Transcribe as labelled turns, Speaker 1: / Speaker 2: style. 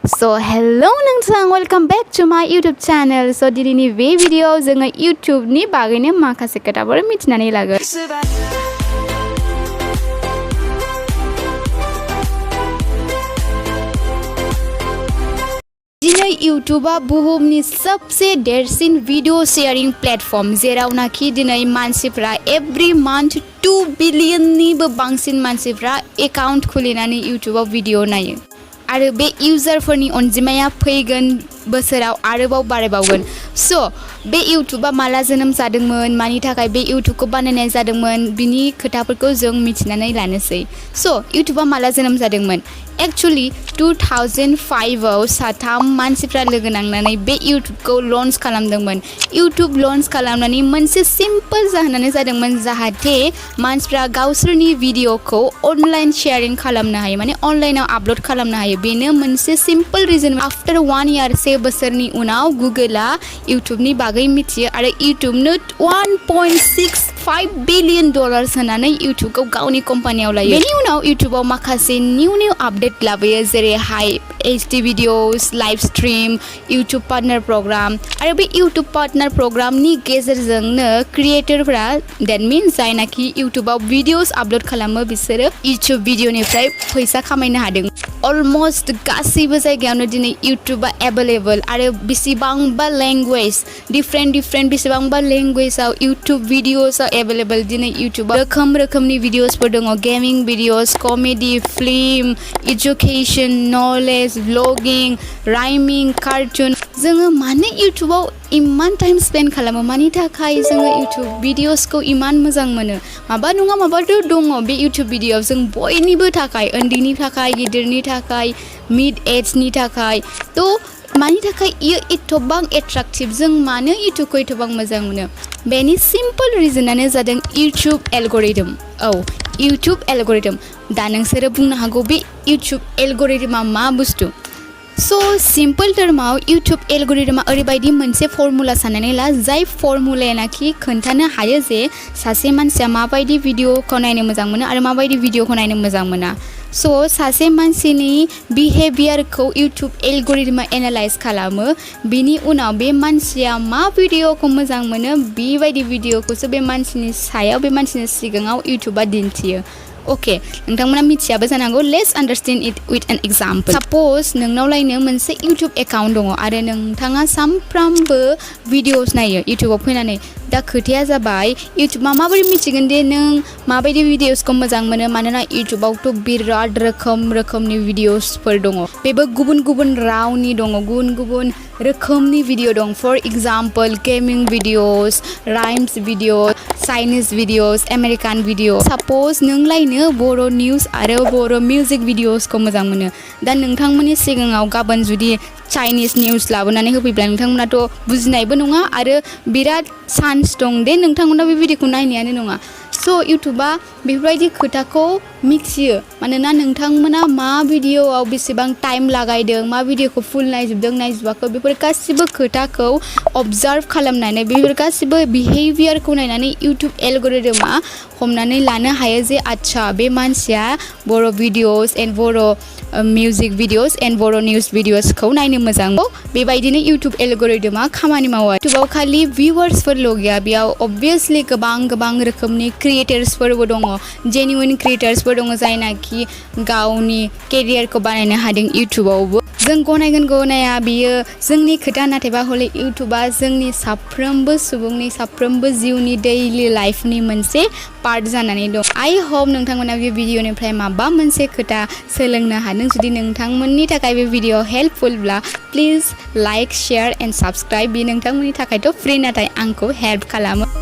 Speaker 1: So hello नोंथां, welcome back to my YouTube channel. So दिनैनि बे भिडियोआव जोङो YouTube नि बागैनो माखासे खोथाफोर मिथिनानै लागोन. दिनै YouTubeआ बुहुमनि सबसे देरसिन भिडियो शेयारिं प्लेटफर्म, जेरावनाखि दिनै मानसिफ्रा एभ्री मान्थ 2 बिलियननिबो बांसिन मानसिफ्रा एकाउन्ट खुलिनानै YouTubeआव भिडियो नायो आरो बे इउजारफोरनि अनजिमाया फैगोन बोसोराव आरोबाव बारायबावगोन. सो बे YouTubeआ माला जोनोम जादोंमोन, मानि थाखाय बे YouTubeखौ बानायनाय जादोंमोन, बिनि खोथाफोरखौ जों मिथिनानै लानोसै. सो YouTubeआ माला जोनोम जादोंमोन? एक्चुअली 2005आव साथाम मानसिफ्रा लोगो नांनानै बे YouTubeखौ लन्च खालामदोंमोन. YouTube लन्च खालामनानै मोनसे सिम्पल जाहोनानो जादोंमोन जाहाथे मानसिफ्रा गावसोरनि भिडियोखौ अनलाइन शेयारिं खालामनो हायो, माने अनलाइनाव आपल'ड खालामनो हायो. बेनो मोनसे सिम्पल रिजन. आफ्टर 1 इयार से बोसोरनि उनाव गुगोला YouTubeनि बागै मिथियो आरो YouTubeनो $1.65 बिलियन होनानै YouTubeखौ गावनि कम्पानियाव लायो. बेनि उनाव YouTubeआव माखासे निउ आपडेट लाबोयो, जेरैहाय HD videos, live stream, YouTube partner programme आरो बे YouTube पार्टनार प्रग्रामनि गेजेरजोंनो क्रिएटरफोरा, डेट मिन्स जायनाखि YouTubeआव भिडियोस आपल'ड खालामो, बिसोरो YouTube भिडियोनिफ्राय फैसा खामायनो हादों. अलमोस्ट गासैबो जायगायावनो दिनै YouTubeआ एभेलेबल आरो बेसेबांबा लेंगुवेज, डिफरेन्ट बेसेबांबा लेंगुवेजाव YouTube भिडियोसआ एभेलेबल. दिनै YouTubeआव रोखोमनि भिडियोसफोर दङ. Gaming videos, comedy, film, education, knowledge, vlogging, rhyming, cartoon. जोङो मानो YouTubeआव इमान टाइम स्पेन्ड खालामो, मानि थाखाय जोङो YouTube भिडियोसखौ इमान मोजां मोनो? माबा नङा माबाथ' दङ बे YouTube भिडियोआव. जों बयनिबो थाखाय, उन्दैनि थाखाय, गिदिरनि थाखाय, मिड एजनि थाखाय. थ' मानि थाखाय इयो एथबां एट्राक्टिभ? जों मानो YouTubeखौ एथबां मोजां मोनो? बेनि सिम्पल रिजनानो जादों YouTube एलगरिदम. औ, YouTube एलगरिदम. दा नोंसोरो बुंनो हागौ बे YouTube एलगरिदमा मा बुस्थु? सो सिम्पल टार्माव YouTube एलगरिदमा ओरैबायदि मोनसे फर्मुला साननानै ला, जाय फर्मुलायानाखि खोन्थानो हायो जे सासे मानसिया माबायदि भिडियोखौ नायनो मोजां मोनो आरो माबायदि भिडियोखौ नायनो मोजां मोना. सो सासे मानसिनि बिहेभियारखौ YouTube एलगरिदमा एनालाइज खालामो. बिनि उनाव बे मानसिया मा भिडियोखौ मोजां मोनो, बेबायदि भिडियोखौसो बे मानसिनि सायाव, बे मानसिनि सिगाङाव YouTubeआ दिन्थियो. ओके, नोंथांमोना मिथियाबो जानांगौ. Let's understand it with an example. साप'ज नोंनावलायनो मोनसे YouTube एकाउन्ट दङ आरो नोंथाङा सानफ्रामबो भिडियोस नायो YouTubeआव फैनानै. दा खोथाया जाबाय, YouTubeआ माबोरै मिथिगोन दे नों माबायदि भिडियोसखौ मोजां मोनो? मानोना YouTubeआवथ' बिराद रोखोमनि भिडियोसफोर दङ. बेबो गुबुन रावनि दङ, गुबुन रोखोमनि भिडियो दं. For example, gaming videos, rhymes video, Chinese videos, American video. साप'ज नोंलायनो बर' निउज आरो बर' मिउजिक भिडियोसखौ मोजां मोनो. दा नोंथांमोननि सिगाङाव गाबोन जुदि चाइनिज निउज लाबोनानै होफैब्ला नोंथांमोनाथ' बुजिनायबो नङा आरो बिराद चान्स दं दे नोंथांमोना बे भिडियोखौ नायनायानो नङा. सो YouTubeआ बेफोरबायदि खोथाखौ मिथियो, मानोना नोंथांमोना मा भिडियोआव बेसेबां टाइम लागायदों, मा भिडियोखौ फुल नायजोबदों नायजोबाखै, बेफोर गासिबो खोथाखौ अबजार्भ खालामनानै, बेफोर गासिबो बिहेभियारखौ नायनानै YouTube एलगरिदमा हमनानै लानो हायो जे आच्छा, बे मानसिया बर' भिडियोस एन्ड बर' मिउजिक भिडियोस एन्ड बर' निउज भिडियोसखौ नायनो मोजां. बेबायदिनो YouTube एलगरिदमा खामानि मावो. YouTubeआव खालि भिउवार्सफोरल' गैया, बेयाव अबभियासलि गोबां रोखोमनि क्रिएटर्सफोरबो दङ. जेन्युइन क्रिएटर्सफोर दङ जायनाखि गावनि केरियारखौ बानायनो हादों YouTubeआवबो. जों गनायगोन गनाया, बियो जोंनि खोथा, नाथायबा हले YouTubeआ जोंनि साफ्रोमबो सुबुंनि, साफ्रोमबो जिउनि दैलि लाइफनि मोनसे पार्ट जानानै दं. आइ होप नोंथांमोना बे भिडियोनिफ्राय माबा मोनसे खोथा सोलोंनो हादों. जुदि नोंथांमोननि थाखाय बे भिडियो हेल्पफुलब्ला please like, share and subscribe. बे नोंथांमोननि थाखायथ' फ्रि, नाथाय आंखौ हेल्प खालामो.